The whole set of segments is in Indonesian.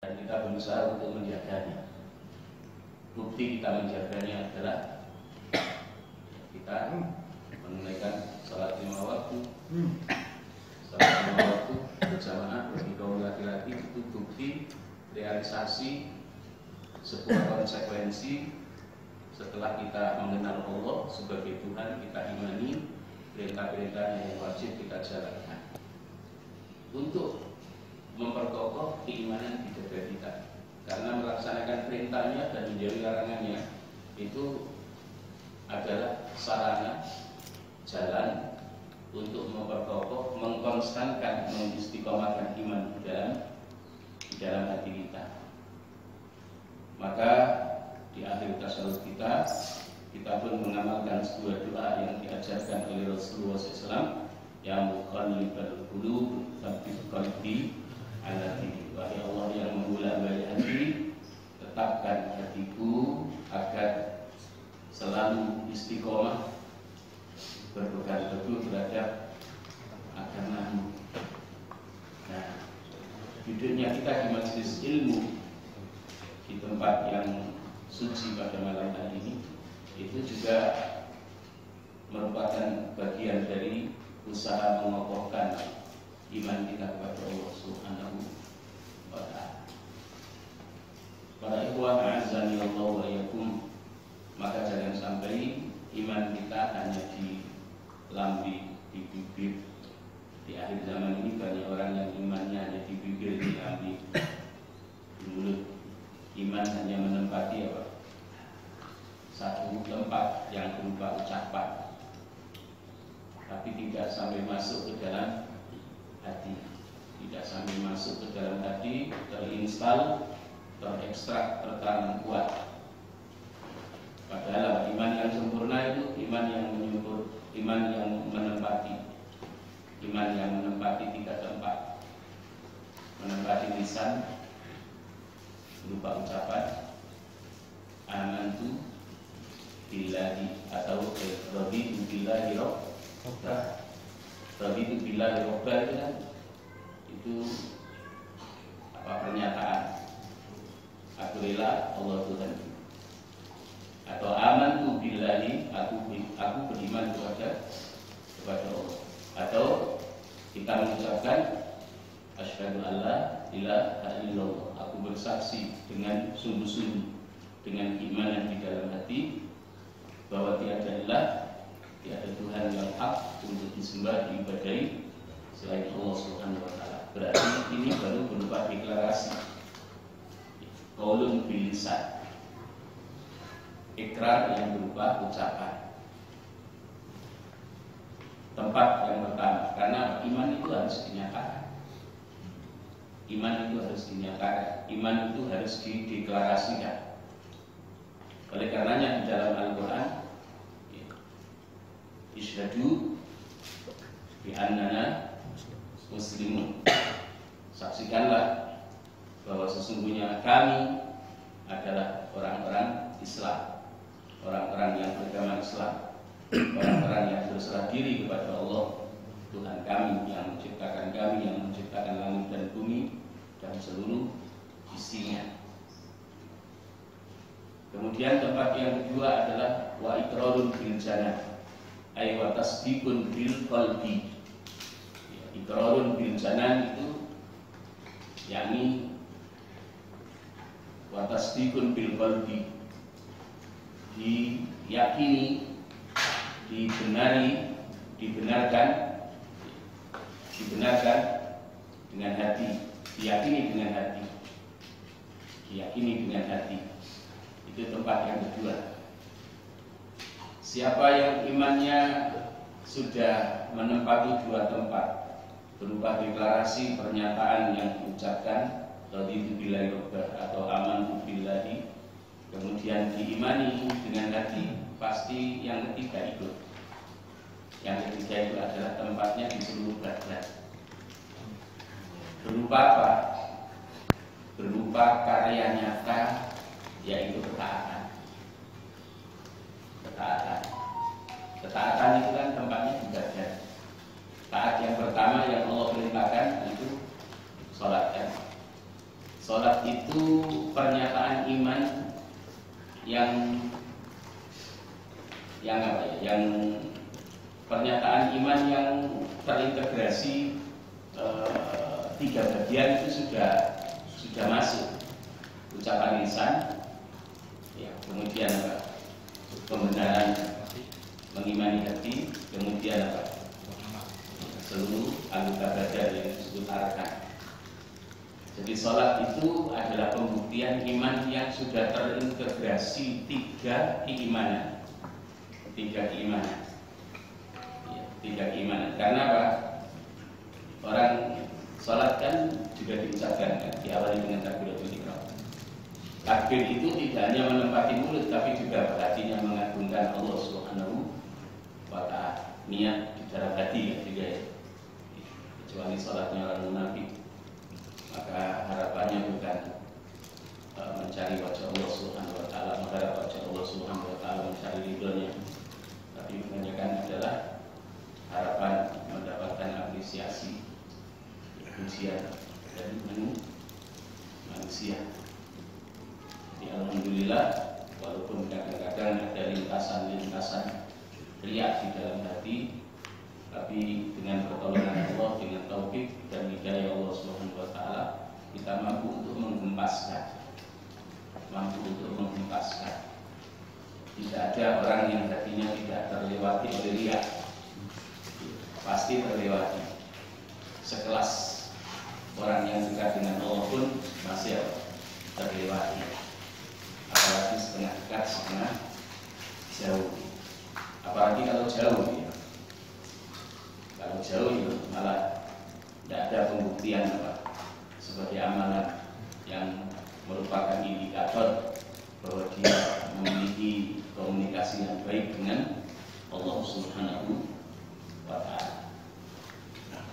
dan kita berusaha untuk menjaganya. Bukti kita menjaganya adalah kita menunaikan salat 5 waktu. Salat 5 waktu berjamaah bagi kaum laki-laki itu bukti realisasi sebuah konsekuensi setelah kita mengenal Allah sebagai Tuhan, kita imani perintah-perintahnya yang wajib kita jalankan untuk memperkokoh keimanan di dada kita, karena melaksanakan perintahnya dan menjauhi larangannya itu adalah sarana jalan untuk memperkokoh, mengkonstankan, mengistiqomahkan iman di dalam hati kita. Maka di akhir tasawuf kita pun mengamalkan sebuah doa yang diajarkan oleh Rasulullah SAW, yang muqallibal qulub tsabbit qalbi ala dinik. Wahai Allah yang membolak-balik hati, tetapkan hatiku agar selalu istiqomah berpegang teguh terhadap agamamu. Nah, duduknya kita di majelis ilmu di tempat yang suci pada malam hari ini itu juga merupakan bagian dari usaha mengokohkan iman kita kepada Allah Subhanahu wa ta'ala. Para ikhwah a'azzani Allah wa iyyakum, maka jangan sampai iman kita hanya di lambi, di bibir. Di akhir zaman ini banyak orang yang imannya hanya di bibir, di lambi, di mulut. Iman hanya menempati satu tempat yang berupa ucapan, tapi tidak sampai masuk ke dalam hati, tidak sampai masuk ke dalam hati, terinstal, terekstrak, tertanam kuat. Padahal iman yang sempurna itu iman yang menyempur, iman yang menempati, iman yang menempati 3 tempat, menempati lisan berupa ucapan amantu billahi atau raditu billahi rabba. Raditu billahi rabba itu kan itu pernyataan aku rela Allah Tuhan, atau amantu billahi aku beriman kepada Allah, atau kita mengucapkan asyhadu alla ilaha illallah, aku bersaksi dengan sungguh-sungguh dengan keimanan di dalam hati bahwa tiada Tuhan yang hak untuk disembah, diibadahi selain Allah Subhanahu wa ta'ala. Berarti ini baru berupa deklarasi, qaulun bil lisan, ikrar yang berupa ucapan. Tempat yang pertama, karena iman itu harus dinyatakan. Iman itu harus dinyatakan, iman itu harus dideklarasikan. Oleh karenanya di dalam Al-Quran, isyhadu bi annana muslimun, saksikanlah bahwa sesungguhnya kami adalah orang-orang Islam, orang-orang yang beragama Islam, orang-orang yang berserah diri kepada Allah Tuhan kami yang menciptakan kami, yang menciptakan langit dan bumi dan seluruh isinya. Kemudian tempat yang kedua adalah wa iqrarun bil janah, ay wa tasdiqun bil qalbi. Iqrarun bil janah itu yakni wa tasdiqun bil qalbi, diyakini, dibenarkan dengan hati, diyakini dengan hati. Itu tempat yang kedua. Siapa yang imannya sudah menempati 2 tempat berupa deklarasi, pernyataan yang diucapkan raditu billahi rabba atau amantu billahi, kemudian diimani dengan hati, pasti yang ketiga ikut. Yang ketiga itu adalah tempatnya di seluruh badan. Berupa apa? Berupa karya nyata, yaitu ketaatan. Ketaatan itu kan tempatnya di badan. Taat yang pertama yang Allah perintahkan itu sholat kan. Sholat itu pernyataan iman yang apa ya? Yang pernyataan iman yang terintegrasi tiga bagian itu sudah masuk. Ucapan lisan, ya, kemudian apa? Pembenaran mengimani hati, kemudian apa? Seluruh anggota badan yang disebut arkan. Jadi sholat itu adalah pembuktian iman yang sudah terintegrasi tiga keimanan. Ya, tiga keimanan. Karena apa? Orang sholat kan juga diucapkan, kan? Diawali dengan takbiratul ihram. Takbir itu tidak hanya menempati mulut, tapi juga hatinya mengagungkan Allah Subhanahu wa Ta'ala. Niat di dalam hati, ya, juga ya. Kecuali sholatnya orang munafik, maka harapannya bukan mencari wajah Allah Subhanahu wa Ta'ala, mengharap wajah Allah Subhanahu wa Ta'ala, mencari ridhonya, tapi kebanyakan adalah harapan mendapatkan apresiasi, pujian dari manusia. Jadi alhamdulillah, walaupun kadang-kadang ada lintasan-lintasan riak di dalam hati, tapi dengan pertolongan Allah, dengan taufik dan hidayah Allah Subhanahu wa Ta'ala, kita mampu untuk menghempaskan. Tidak ada orang yang hatinya tidak terlewati oleh riak. Pasti terlewati. Sekelas orang yang dekat dengan Allah pun masih terlewati. Apalagi setengah dekat, setengah jauh. Apalagi kalau jauh, ya. Kalau jauh ya malah tidak ada pembuktian apa sebagai amalan yang merupakan indikator bahwa dia memiliki komunikasi yang baik dengan Allah Subhanahu wa Ta'ala.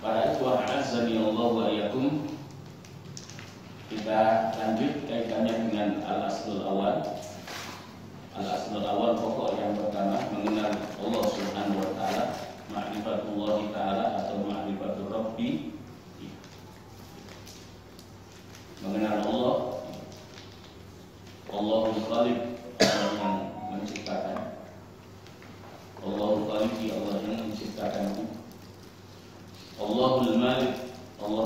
Para ikhwah azani Allah wa iyyakum, kita lanjut kaitannya dengan al-aslul awal. Al-aslul awal, pokok yang pertama, mengenal Allah Subhanahu wa Ta'ala, ma'rifatullah ta'ala atau ma'rifatul rabbi. Mengenal Allah, Allahul Khaliq, Allah yang menciptakan. Allahul Khaliq, Allah yang menciptakan. Allahul Malik, Allah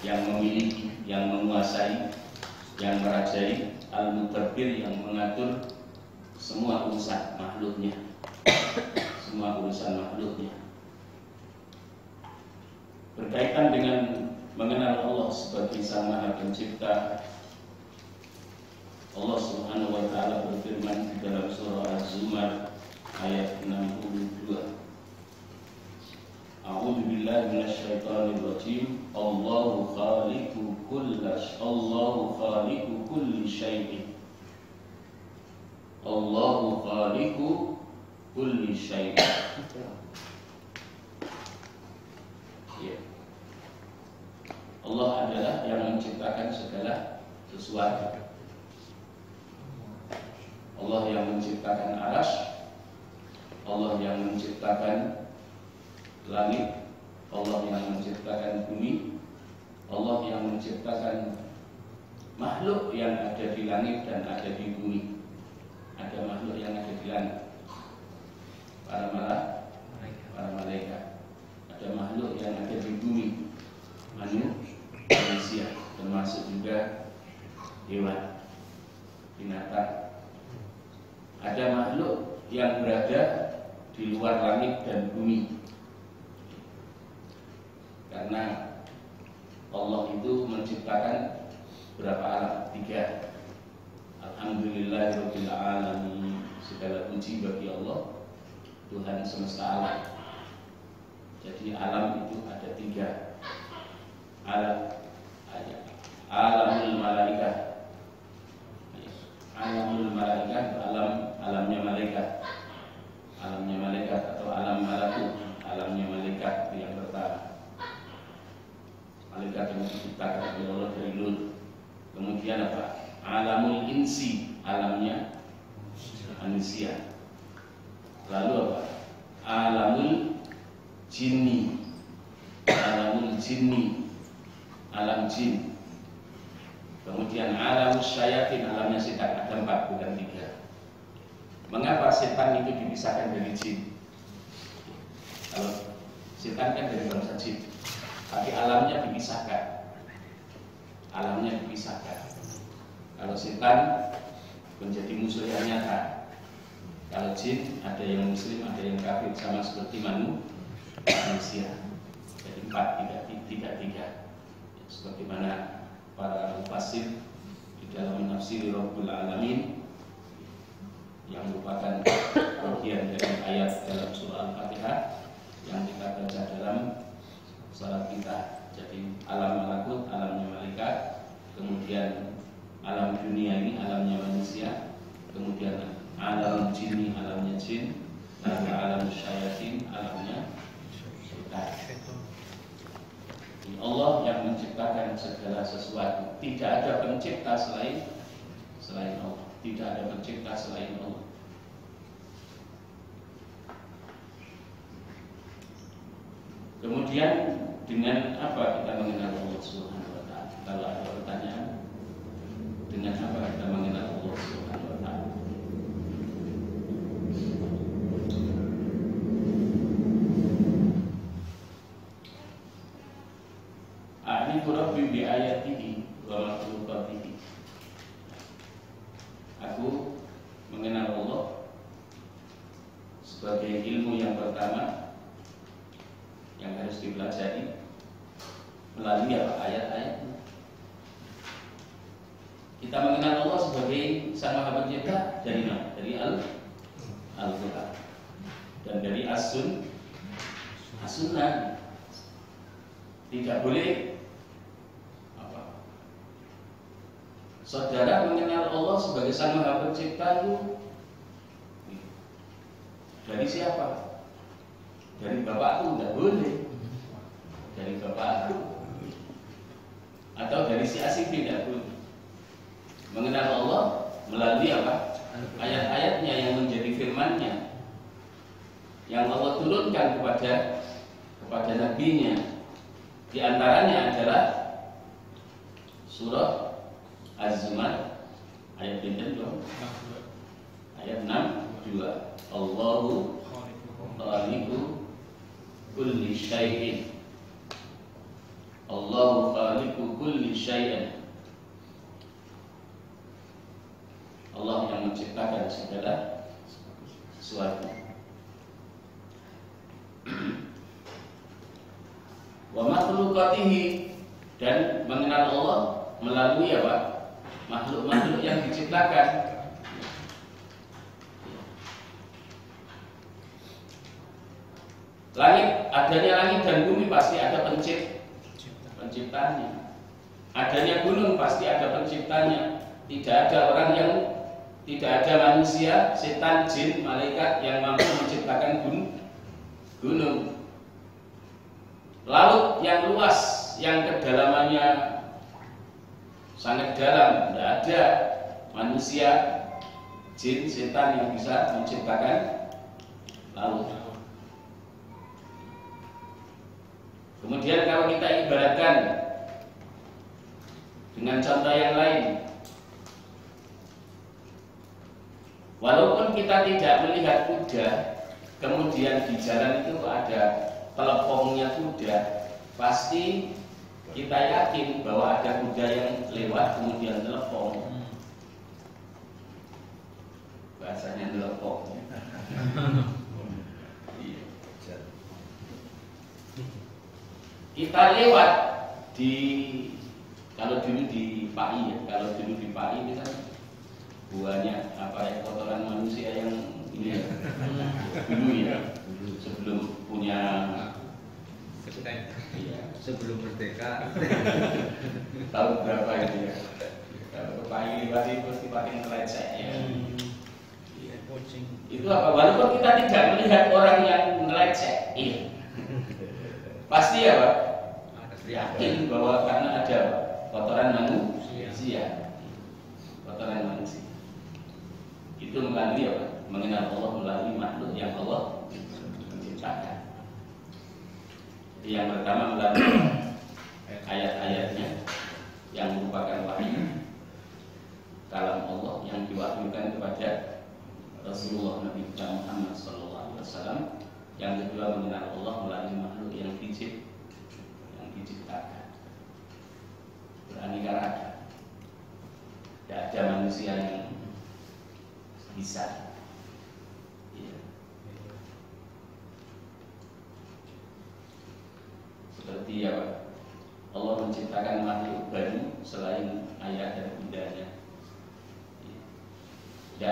yang memiliki, yang menguasai, yang merajai. Al-Mudabbir, yang mengatur semua urusan makhluknya. Berkaitan dengan mengenal Allah sebagai Sang Maha Pencipta, Allah Subhanahu wa Ta'ala berfirman di dalam surah Az-Zumar ayat 62. A'udzu billahi minasyaitonir rajim. Allahu khaliqu kulli syai'in. Allahu khaliqu kulli syai'in. Ya. Allah adalah yang menciptakan segala sesuatu. Allah yang menciptakan arasy, Allah yang menciptakan langit, Allah yang menciptakan bumi, Allah yang menciptakan makhluk yang ada di langit dan ada di bumi. Ada makhluk yang ada di langit, para malaikat. Ada makhluk yang ada di bumi, manusia, termasuk juga hewan, binatang. Ada makhluk yang berada di luar langit dan bumi. Karena Allah itu menciptakan berapa alam? 3. Alhamdulillahirabbil alamin. Segala puji bagi Allah, Tuhan semesta alam. Jadi alam itu ada 3. Alamul malaikat. Alamul malaikat, alamnya malaikat. Alamnya malaikat atau alam malakut, alamnya malaikat itu yang pertama. Malaikat yang diciptakan oleh Allah dari nur. Kemudian apa? Alamul insi, alamnya manusia. Lalu apa? Alamul jinni, jinni, alam jin. Kemudian alam syayatin, alamnya setan, ada 4 bukan 3. Mengapa setan itu dipisahkan dari jin? Kalau setan kan dari bangsa jin, tapi alamnya dipisahkan. Alamnya dipisahkan. Kalau setan menjadi musuh yang nyata. Kalau jin ada yang muslim, ada yang kafir, sama seperti manusia. Jadi 4, tidak 3. Sebagaimana para mufassir di dalam menafsiri Rabbul Alamin yang merupakan bagian dari ayat dalam surah Al-Fatihah yang kita baca dalam salat kita. Jadi alam malakut, alamnya malaikat, kemudian alam dunia ini alamnya manusia, kemudian alam jinni, alamnya jin, lalu alam syayatin, alamnya setan. Allah yang menciptakan segala sesuatu. Tidak ada pencipta selain Allah. Tidak ada pencipta selain Allah. Kemudian dengan apa kita mengenal Allah Subhanahu wa taala? Kalau ada pertanyaan, dengan apa kita mengenal Allah Subhanahu wa taala? A'rifu rabbi bi ayatihi wa makhluqatihi. Aku mengenal Allah sebagai ilmu yang pertama yang harus dipelajari melalui apa? Ayat-ayatnya. Kita mengenal Allah sebagai Sang Maha Pencipta dari mana? Dari Al-Quran dan dari As-Sunnah. Tidak boleh saudara mengenal Allah sebagai Sang Maha Pencipta itu dari siapa? Dari bapakku, tidak boleh. Dari bapakku atau dari si A si B, tidak boleh. Mengenal Allah melalui apa? Ayat-ayatnya yang menjadi firman-Nya yang Allah turunkan kepada nabinya. Di antaranya adalah surah Az-Zumar ayat 62. Ayat 62. Allahu khaliqu kulli syai'in. Allahu khaliqu kulli syai'in. Allah yang menciptakan segala sesuatu. Wa makhluqatihi, dan mengenal Allah melalui apa? Makhluk-makhluk yang diciptakan. Adanya langit dan bumi pasti ada penciptanya. Adanya gunung pasti ada penciptanya. Tidak ada orang yang, tidak ada manusia, setan, jin, malaikat yang mampu menciptakan gunung. Laut yang luas, yang kedalamannya sangat dalam, tidak ada manusia, jin, setan yang bisa menciptakan laut. Kemudian kalau kita ibaratkan dengan contoh yang lain, walaupun kita tidak melihat kuda, kemudian di jalan itu ada telepongnya kuda, pasti kita yakin bahwa ada kuda yang lewat kemudian telepon. Bahasanya telepon. Kita lewat di, kalau dulu di PAI ya, kalau dulu di PAI itu kan buahnya apa ya, kotoran manusia yang ini ya, dulu ya, sebelum punya iya, sebelum merdeka. Tahun berapa itu ya? Kalau ke PAI lewat itu pasti pakai ngelecek ya. Itu apa? Walaupun kita tidak melihat orang yang ngelecek, iya. Pasti ya Pak, yakin bahwa karena ada kotoran manusia, kotoran manusia. Itu melalui apa? Mengenal Allah melalui makhluk yang Allah menciptakan. Yang pertama melalui manusia yang bisa. Ya. Seperti apa? Allah menciptakan makhluk baru selain ayah dan bundanya. Tidak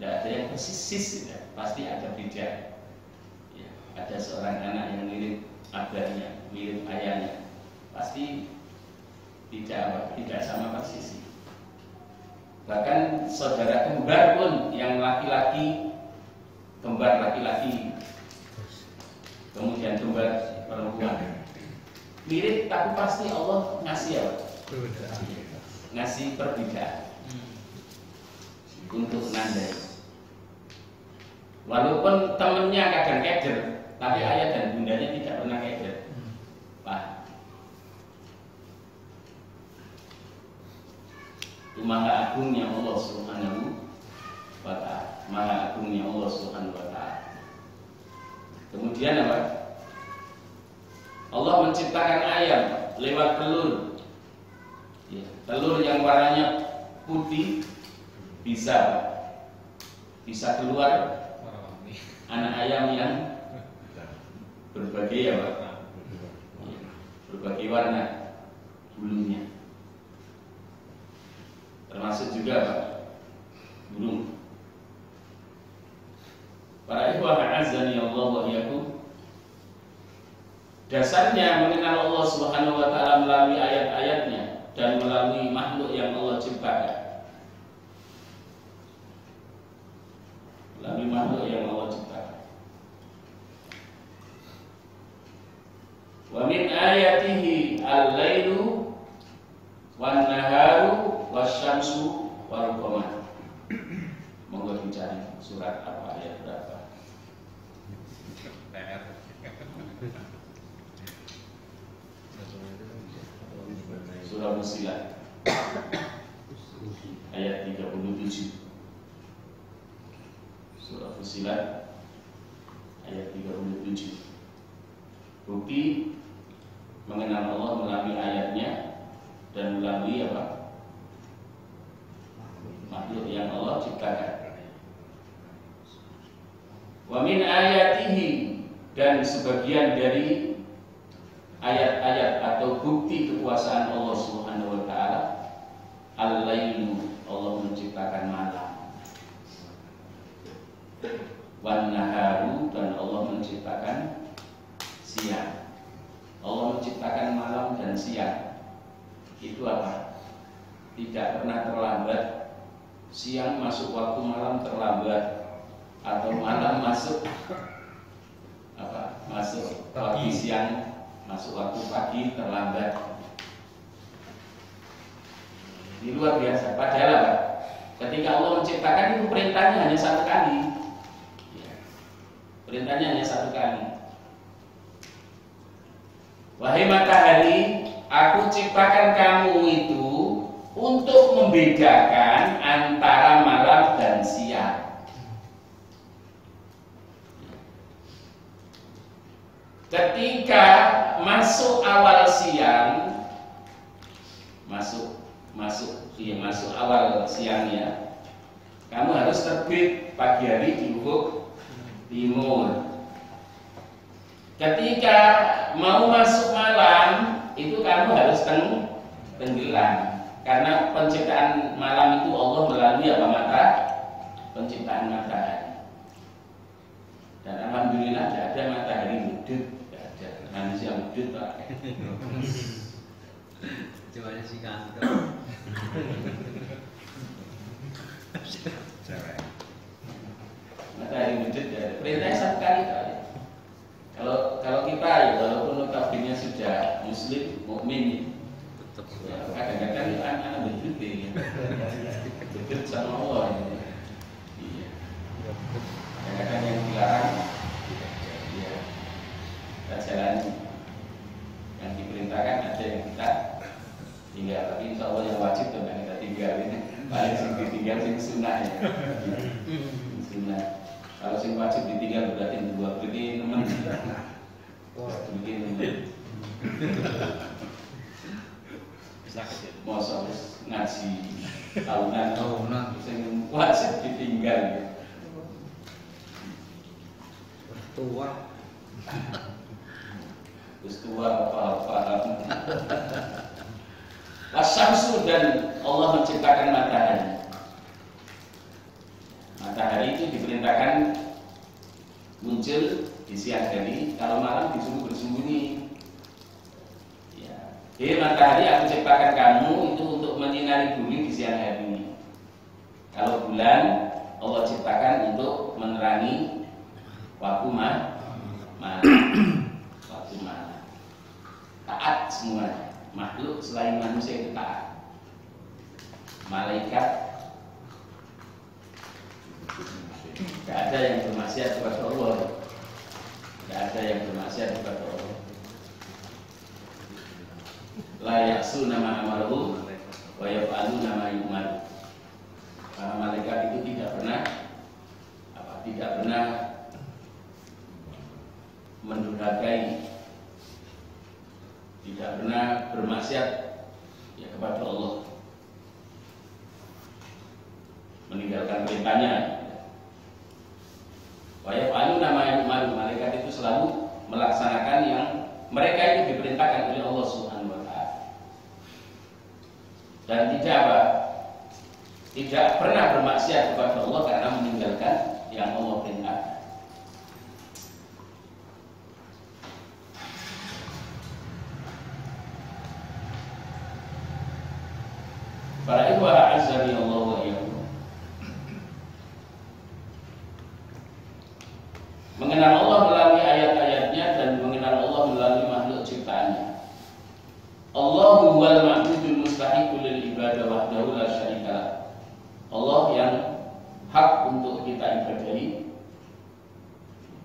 ada yang persis, ya. Pasti ada beda. Ya. Ada seorang anak yang mirip abahnya, mirip ayahnya, pasti tidak sama persis. Bahkan saudara kembar pun yang laki-laki, kembar laki-laki, kemudian kembar perempuan, mirip tapi pasti Allah ngasih apa? Ngasih perbedaan untuk nandai. Walaupun temennya kadang keder, tapi ayah dan bundanya tidak pernah keder. Wah, itu maha agungnya Allah Subhanahu wa ta'ala. Maha agungnya Allah Subhanahu wa ta'ala. Kemudian apa? Allah menciptakan ayam lewat telur. Ya, telur yang warnanya putih bisa keluar anak ayam yang berbagai berbagai warna bulunya, termasuk juga burung. Para ikhwah azani Allah wa iyyakum, dasarnya mengenal Allah Subhanahu wa ta'ala melalui ayat-ayatnya dan melalui makhluk yang Allah ciptakan. Melalui makhluk yang Allah ciptakan. Wa min ayatihi al-lailu wan-naharu wasyamsu wal-qamar. Monggo dicari surat apa, ayat berapa? Surah Fussilat ayat 37. Surah Fussilat ayat 37. Bukti mengenal Allah melalui ayatnya dan melalui apa? Makhluk yang Allah ciptakan. Wa min ayatihi, dan sebagian dari ayat-ayat atau bukti kekuasaan Allah Subhanahu wa ta'ala, al-lailu, Allah menciptakan malam, wan naharu, dan Allah menciptakan siang. Allah menciptakan malam dan siang. Itu apa? Tidak pernah terlambat. Siang masuk waktu malam terlambat, atau malam masuk apa? Masuk pagi, siang masuk waktu pagi terlambat. Ini luar biasa. Padahal apa? Ketika Allah menciptakan itu perintahnya hanya satu kali. Perintahnya hanya satu kali. Wahai matahari, aku ciptakan kamu itu untuk membedakan antara malam dan siang. Ketika masuk awal siang, masuk awal siangnya, kamu harus terbit pagi hari di ufuk timur. Ketika mau masuk malam, itu kamu harus tenggelam, karena penciptaan malam itu Allah melalui apa? Mata, penciptaan matahari. Dan alhamdulillah tidak ada matahari mudut, tidak ada manusia mudut, Pak. Cuma si kantor. Matahari mudut ya. Perintahnya satu kali Pak. Kalau kita ya, walaupun notabene sudah muslim, mukmin, ya, kadang-kadang anak-anak berbeda ya. Berbeda sama Allah ya. Iya. Kadang-kadang yang dilarang, ya, kita jalani. Yang diperintahkan ada yang kita tinggal. Tapi insya Allah yang wajib tidak kita tinggal. Paling sing ditinggal sing sunnah ya. Sunnah. Kalau sing wajib ditinggal berarti dua pergi teman. Begini. Masa ngaji tahunan sing wajib ditinggal tua apa wasyamsu, dan Allah menciptakan matahari. Matahari itu diperintahkan muncul di siang hari, kalau malam disuruh bersembunyi. Jadi matahari aku ciptakan kamu itu untuk menyinari bumi di siang hari. Kalau bulan Allah ciptakan untuk menerangi waktu malam. Waktu malam. Taat semuanya. Makhluk selain manusia itu taat. Malaikat tidak ada yang bermaksiat kepada Allah. Tidak ada yang bermaksiat kepada Allah. La ya'suna ma amaruhum wa yaf'aluna ma yu'maru. Para malaikat itu tidak pernah mendurhakai, tidak pernah bermaksiat ya kepada Allah, meninggalkan perintahnya. Wa yaf'aluna ma yu'maru. Malaikat itu selalu melaksanakan yang mereka itu diperintahkan oleh Allah Subhanahu wa ta'ala. Dan tidak pernah bermaksiat kepada Allah karena meninggalkan yang Allah perintahkan. Para ikhwah azza Allah wa iyyakum. Mengenal Allah melalui ayat-ayatnya dan mengenal Allah melalui makhluk ciptaannya. Allahu huwal ma'budul mustahiqu lil ibadah wahdahu la syarika lah. Allah yang hak untuk kita ibadahi.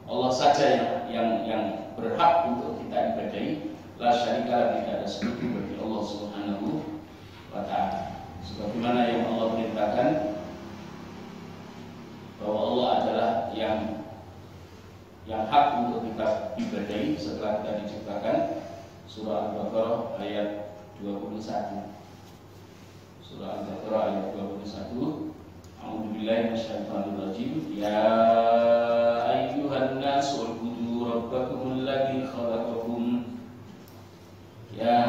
Allah saja yang berhak untuk kita ibadahi. La syarika lah, tidak ada sekutu bagi Allah Subhanahu wa ta'ala. Sebagaimana yang Allah perintahkan bahwa Allah adalah yang hak untuk kita ibadahi setelah kita diciptakan. Surah Al-Baqarah ayat 21. Surah Al-Baqarah ayat 21. A'udzubillahi minasyaitonir rajim. Ya ayyuhan nasu u'budu rabbakumul ladzi khalaqakum. Ya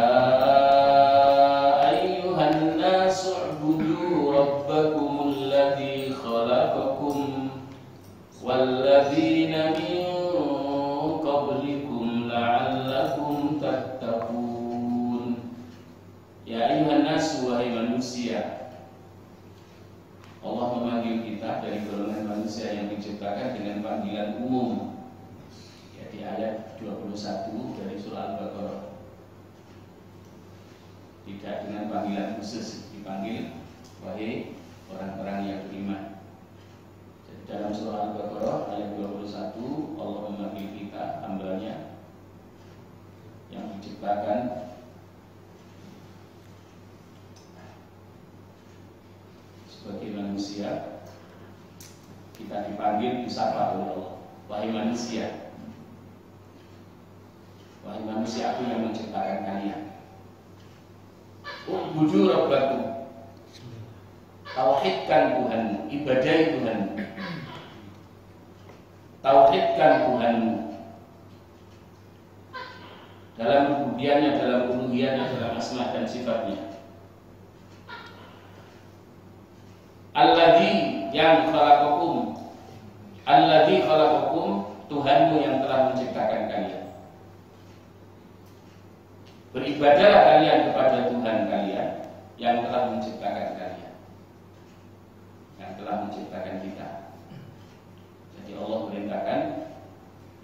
ayyuhan nasu u'budu rabbakumul ladzi khalaqakum wal ladzina min qablikum la'allakum tattaqun. Ya ayuhan nasu, wahai manusia. Allah memanggil kita dari golongan manusia yang diciptakan dengan panggilan umum, ya, di ayat 21 dari surah Al-Baqarah. Tidak dengan panggilan khusus, dipanggil wahai orang-orang yang beriman. Jadi dalam surah Al-Baqarah ayat 21 Allah memanggil kita, hambanya yang diciptakan sebagai manusia. Kita dipanggil, disapa oleh Allah, wahai manusia. Wahai manusia, aku yang menciptakan kalian. U'budu rabbakum, tauhidkan Tuhanmu, ibadahi Tuhanmu, tauhidkan Tuhanmu dalam rububiyahnya, dalam uluhiyahnya, dalam asma dan sifatnya. Alladzi yang khalaqakum, alladzi khalaqakum, Tuhanmu yang telah menciptakan kalian. Beribadahlah kalian kepada Tuhan kalian yang telah menciptakan kalian, yang telah menciptakan kita. Jadi Allah perintahkan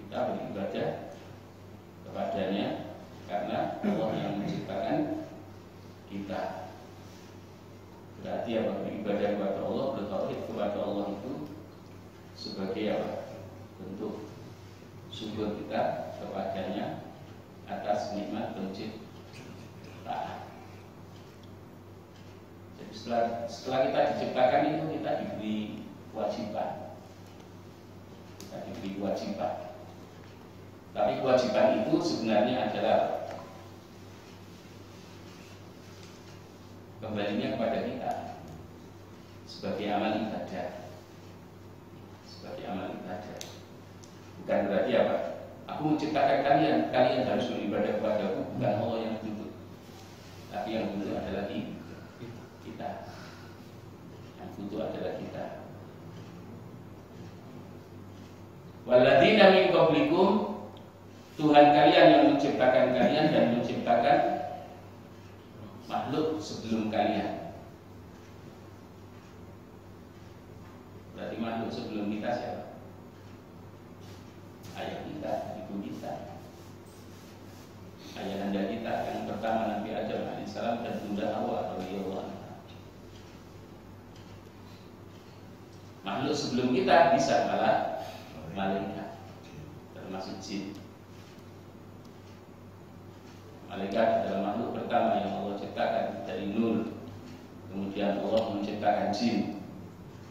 kita beribadah kepadanya karena Allah yang menciptakan kita. Berarti apa? Beribadah kepada Allah, bertauhid kepada Allah itu sebagai apa? Bentuk syukur kita kepadanya atas nikmat penciptaan. Jadi setelah kita diciptakan itu kita diberi kewajiban. Kita diberi kewajiban. Tapi kewajiban itu sebenarnya adalah kembalinya kepada kita sebagai amal ibadah. Sebagai amal ibadah. Bukan berarti apa? Aku menciptakan kalian, kalian harus beribadah kepadaku, bukan Allah yang butuh. Tapi yang butuh adalah kita. Yang butuh adalah kita. Walladzina min qablikum, Tuhan kalian yang menciptakan kalian dan menciptakan makhluk sebelum kalian. Berarti makhluk sebelum kita siapa? Ayah kita, ibu kita, ayahanda kita yang pertama Nabi Adam alaihissalam dan Bunda Hawa radhiyallahu anha. Makhluk sebelum kita bisa malah malaikat, termasuk jin. Malaikat adalah makhluk pertama yang Allah ciptakan dari nur. Kemudian Allah menciptakan jin.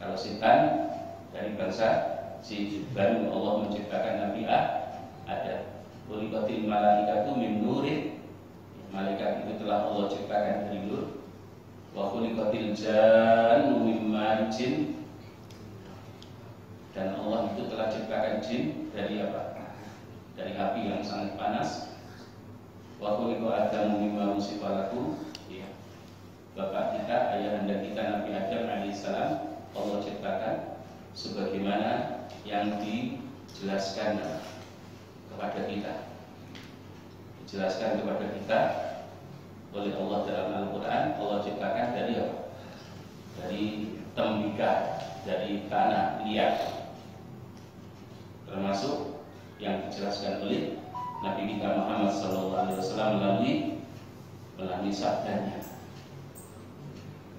Kalau setan dari bangsa jin, baru Allah menciptakan Nabi Adam. Khuliqatil malaikatu min nurin. Malaikat itu telah Allah ciptakan dari nur. Wa khuliqatil jannu min marijin. Dan Allah itu telah ciptakan jin dari apa? Dari api yang sangat panas. Wa khuliqa Adamu mimma nusifa lahu. Ya. Bapak kita, ayahanda kita Nabi Adam alaihissalam Allah ciptakan sebagaimana yang dijelaskan kepada kita. Dijelaskan kepada kita oleh Allah dalam Al-Quran. Allah ciptakan dari apa? Dari tembikar, dari tanah liat. Termasuk yang dijelaskan oleh Nabi kita Muhammad SAW melalui sabdanya.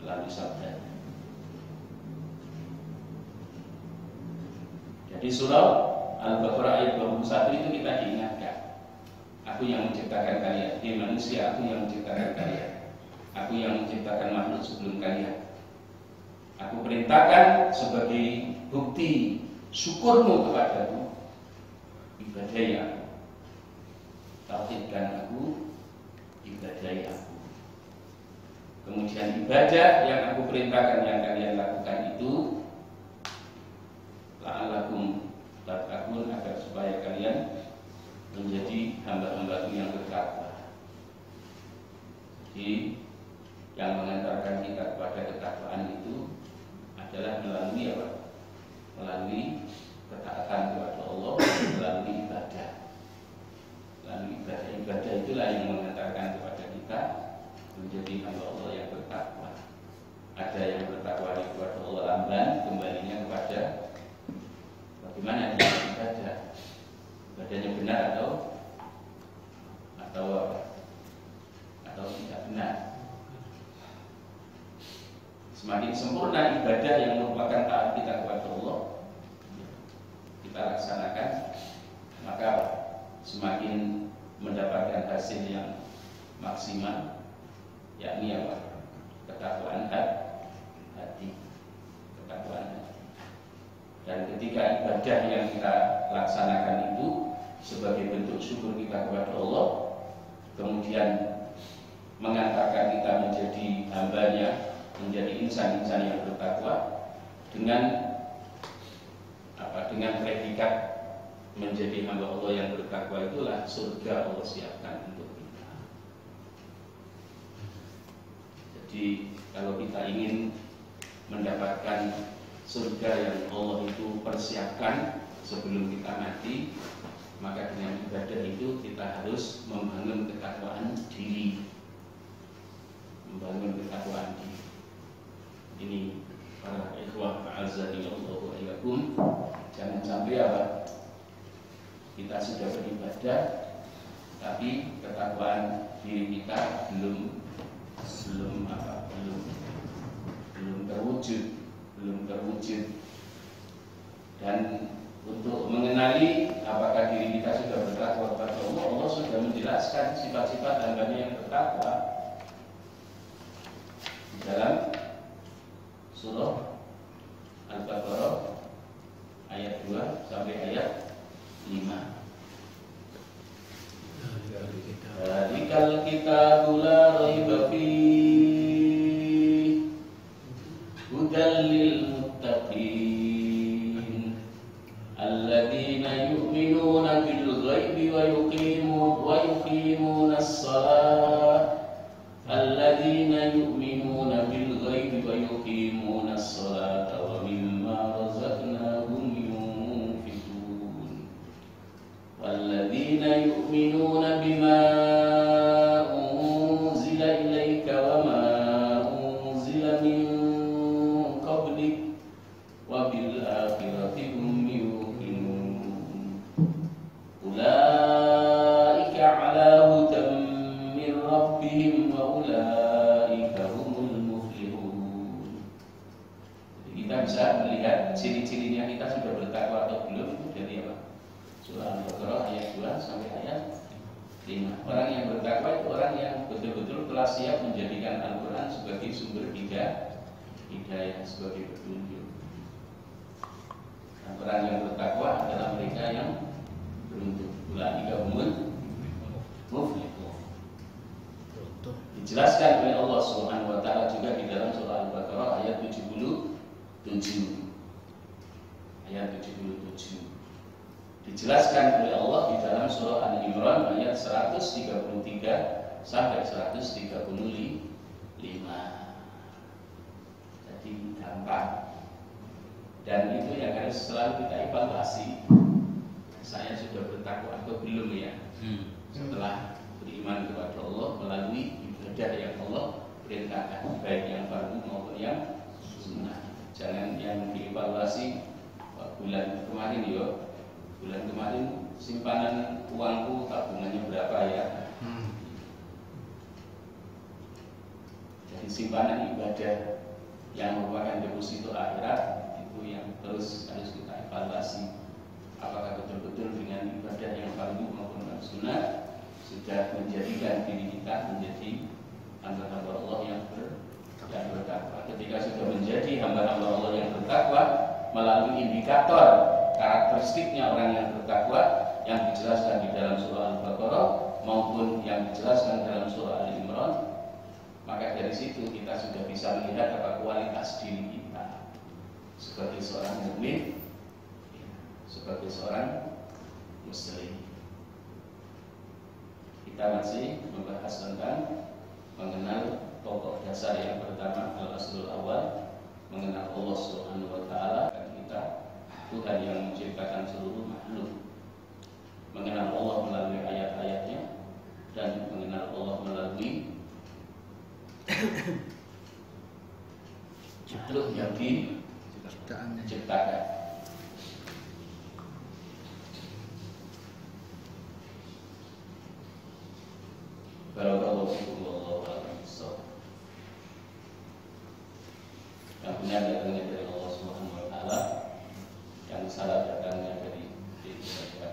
Melalui sabdanya. Jadi surah Al-Baqarah ayat 21 itu kita diingatkan. Aku yang menciptakan kalian. Dia manusia, aku yang menciptakan kalian. Aku yang menciptakan makhluk sebelum kalian. Aku perintahkan sebagai bukti syukurmu kepadaku, ibadahi aku. Tauhidkan aku, ibadahi aku. Kemudian ibadah yang aku perintahkan yang kalian lakukan itu la'alakum tattaqun, agar supaya kalian menjadi hamba-hambaku yang bertakwa. Jadi yang mengantarkan kita kepada ketakwaan itu adalah melalui apa? Melalui ketaatan kepada Allah, melalui ibadah. Melalui ibadah itulah yang mengantarkan kepada kita menjadi hamba Allah yang bertakwa. Ada yang bertakwa kepada Allah lamban, kembalinya kepada bagaimana dia ibadah. Ibadahnya benar atau tidak benar. Semakin sempurna ibadah yang merupakan taat kita kepada Allah kita laksanakan, maka semakin mendapatkan hasil yang maksimal, yakni apa? Ketakwaan hati. Ketakwaan hati. Dan ketika ibadah yang kita laksanakan itu sebagai bentuk syukur kita kepada Allah, kemudian mengantarkan kita menjadi hambanya, menjadi insan-insan yang bertakwa dengan apa? Dengan predikat menjadi hamba Allah yang bertakwa, itulah surga Allah siapkan untuk kita. Jadi kalau kita ingin mendapatkan surga yang Allah itu persiapkan sebelum kita mati, maka dengan ibadah itu kita harus membangun ketakwaan diri. Membangun ketakwaan diri. Ini para ikhwah a'azzani Allah wa iyyakum, jangan sampai apa? Kita sudah beribadah tapi ketakwaan diri kita belum terwujud. Dan untuk mengenali apakah diri kita sudah bertakwa kepada Allah, Allah sudah menjelaskan sifat-sifat hambanya yang bertakwa di dalam surah Al-Baqarah ayat 2 sampai ayat 5. Dzalikal kitabu la raiba fihi yuqimuna as-salah alladzina yu'minuna bil ghaibi wa yuqimuna as-salata wa mimma razaqnahum yunfiqun walladzina yu'minuna bima unzila ilaika wa ma unzila min qablik wa bil akhirati hum yuqinun ulaika ala hudan min rabbihim wa ulaika humul muflihun. Jadi kita bisa melihat ciri-cirinya kita sudah bertakwa atau belum itu dari apa? Surah Al-Baqarah ayat 2 sampai ayat 5. Orang yang bertakwa itu orang yang betul-betul telah siap menjadikan Al-Quran sebagai sumber hidayah, sebagai petunjuk. Dan orang yang bertakwa adalah mereka yang beruntung. Ulaika humul muflihun. Dijelaskan oleh Allah Subhanahu wa taala juga di dalam surah Al-Baqarah ayat 77. Ayat 77. Dijelaskan oleh Allah di dalam surah Al-Imran ayat 133 sampai 135. Jadi gampang. Dan itu yang harus selalu kita evaluasi. Saya sudah bertakwa atau belum ya? Setelah beriman kepada Allah melalui ibadah yang Allah perintahkan, baik yang fardu maupun yang sunnah. Jangan yang dievaluasi bulan kemarin bulan kemarin simpanan uangku tabungannya berapa ya? Jadi simpanan ibadah yang merupakan deposito akhirat itu yang terus harus kita evaluasi. Apakah betul-betul dengan ibadah yang fardu maupun yang sunnah sudah menjadikan diri kita menjadi hamba-hamba Allah yang bertakwa. Ketika sudah menjadi hamba-hamba Allah yang bertakwa melalui indikator karakteristiknya orang yang bertakwa yang dijelaskan di dalam surah Al-Baqarah maupun yang dijelaskan dalam surah Al-Imran, maka dari situ kita sudah bisa melihat apa kualitas diri kita sebagai seorang mukmin, sebagai seorang muslim. Kita masih membahas tentang mengenal pokok dasar yang pertama, al-aslul awal, mengenal Allah Subhanahu wa taala, dan kita Tuhan yang menciptakan seluruh makhluk. Mengenal Allah melalui ayat-ayatnya dan mengenal Allah melalui makhluk yang diciptakan. Barakallahu fikum wallahu a'lam bishawab. Yang benar datangnya dari Allah Subhanahu wa taala, yang salah datangnya dari diri saya.